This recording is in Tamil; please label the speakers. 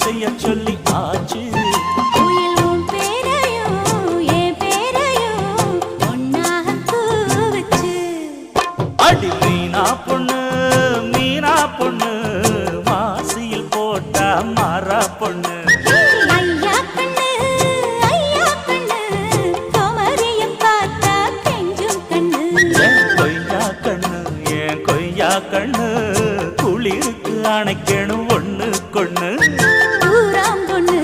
Speaker 1: செய்ய சொல்லி ஆச்சு. அடி மீனா பொண்ணு மீனா பொண்ணு மாசியில் போட்டா மாறா பொண்ணு. கொய்யா கண்ணு குளிருக்கு அணைக்கணும் ஒண்ணு கொண்ணு.
Speaker 2: பொண்ணு